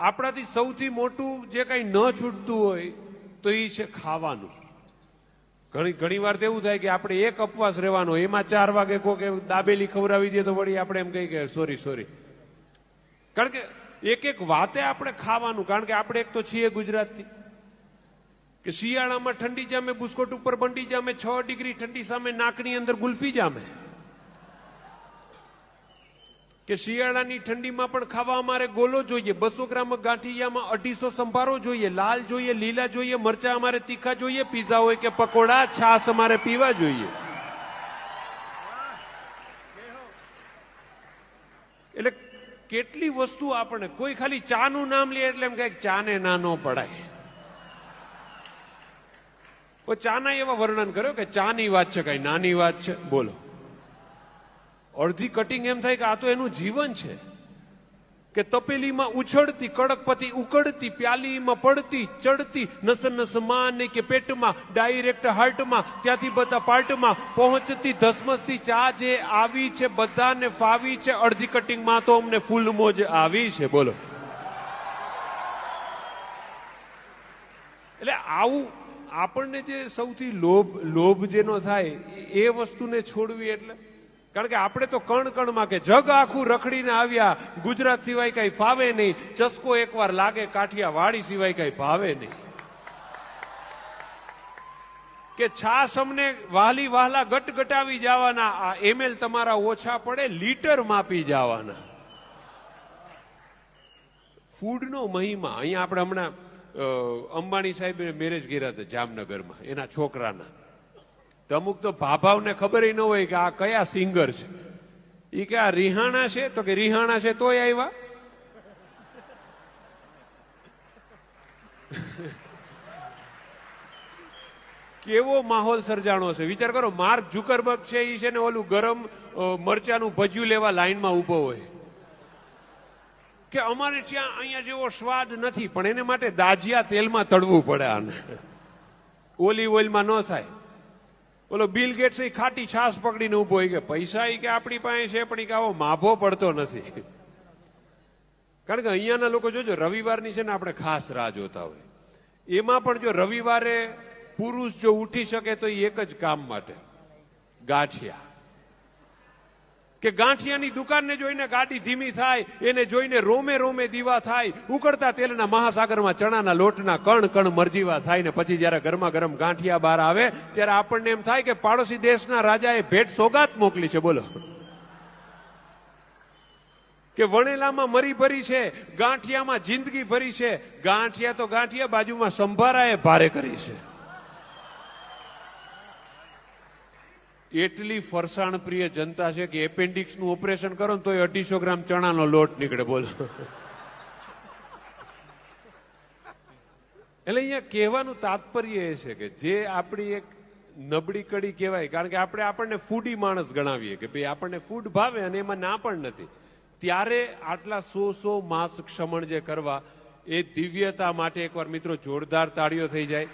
આપણાથી સૌથી મોટું જે કંઈ ન છૂટતું હોય તો એ છે ખાવાનું. ઘણી વાર તો એવું થાય કે આપણે એક ઉપવાસ રહેવાનો, એમાં 4 વાગે કોકે દાબેલી ખવડાવી દે તો વળી આપણે એમ કહી કે સોરી. કારણ કે એક વાતે આપણે ખાવાનું, કારણ કે આપણે એક તો છીએ ગુજરાતથી, કે શિયાળામાં ઠંડી જામે, બુસ્કોટ ઉપર બંડી જામે, 6 ડિગ્રી ઠંડી સામે નાકની અંદર ગુલ્ફી જામે. કે શિયાળાની ઠંડીમાં પણ ખાવા અમારે ગોલો જોઈએ, 200 ગ્રામ ગાંઠિયામાં 250 સંભારો જોઈએ, લાલ જોઈએ, લીલા જોઈએ, મરચા અમારે તીખા જોઈએ, પીઝા હોય કે પકોડા, છાશ અમારે પીવા જોઈએ. એટલે કેટલી વસ્તુ આપણને, કોઈ ખાલી ચા નું નામ લે એટલે એમ કહે ચા ને ના નો પડાય. ચાના એવા વર્ણન કર્યો કે ચા ની વાત છે, કઈ નાની વાત છે. બોલો, અડધી કટિંગ એમ થાય કે આ તો એનું જીવન છે. કે તપેલીમાં ઉછળતી, કડકપતિ ઉકળતી, પ્યાલીમાં પડતી ચડતી, નસ ને કે પેટમાં, ડાયરેક્ટ હાર્ટમાં, ત્યાંથી બધા પાર્ટમાં પહોંચતી ધસમસતી ચા જે આવી છે બધાને ફાવી છે. અડધી કટિંગમાં તો અમને ફૂલ મોજ આવી છે. બોલો, એટલે આવું આપણને જે સૌથી લોભ જેનો થાય એ વસ્તુને છોડવી. એટલે કારણ કે આપણે તો કણ કે જગ આખું રખડીને આવ્યા, ગુજરાત સિવાય કઈ ફાવે નહીં, ચસ્કો એકવાર લાગે કાઠિયાવાડી સિવાય કઈ ભાવે નહીં. કે છાસ અમને વાલી વહાલા ગટગટાવી જવાના, આ એમએલ તમારા ઓછા પડે લીટર માપી જવાના. ફૂડનો મહિમા. અહીંયા આપણે હમણાં અંબાણી સાહેબ મેરેજ કર્યા હતા જામનગરમાં, એના છોકરાના. તો અમુક તો ભાભાવને ખબર ન હોય કે આ કયા સિંગર છે. એ કે આ રિહાણા છે, તો કે રિહાણા છે તોય આવ્યા. કેવો માહોલ સર્જાણો છે વિચાર કરો. માર્ક ઝુકરબર્ગ છે, એ છે ને ઓલું ગરમ મરચાનું ભજ્યું લેવા લાઈનમાં ઉભો હોય કે અમારે ત્યાં અહીંયા જેવો સ્વાદ નથી, પણ એને માટે દાજિયા તેલમાં તળવું પડે. આને ઓલિવ ઓઇલમાં ન થાય. ઓલો બિલ ગેટ્સ એ ખાટી છાસ પકડીને ઉભો હોય કે પૈસા કે આપણી પાસે છે, પણ કે આવો માભો પડતો નથી. કારણ કે અહીંયાના લોકો જોજો, રવિવારની છે ને આપણે ખાસ રાહ જોતા હોય. એમાં પણ જો રવિવારે પુરુષ જો ઉઠી શકે તો એ એક જ કામ માટે, ગાંઠિયા. કે ગાંઠિયાની દુકાનને જોઈને ગાડી ધીમી થાય, એને જોઈને રોમે દીવા થાય, ઉકળતા તેલના મહાસાગરમાં ચણાના લોટના કણ મરજીવા થાય. ને પછી જયારે ગરમા ગરમ ગાંઠિયા બહાર આવે ત્યારે આપણને એમ થાય કે પાડોશી દેશના રાજાએ ભેટ સોગાત મોકલી છે. બોલો, કે વણેલામાં મરી ભરી છે, ગાંઠિયામાં જિંદગી ભરી છે. ગાંઠિયા તો ગાંઠિયા, બાજુમાં સંભારાએ ભારે કરી છે. એટલી ફરસાણ પ્રિય જનતા છે કે એપેન્ડિક્સ નું ઓપરેશન કરો ને તો 250 ગ્રામ ચણાનો લોટ નીકળે. બોલો, એટલે અહીંયા કહેવાનું તાત્પર્ય એ છે કે જે આપણી એક નબળી કડી કહેવાય, કારણ કે આપણને ફૂડી માણસ ગણાવીએ કે ભાઈ આપણને ફૂડ ભાવે અને એમાં ના પણ નથી, ત્યારે આટલા 100 માસ ક્ષમણ જે કરવા, એ દિવ્યતા માટે એકવાર મિત્રો જોરદાર તાળીઓ થઈ જાય.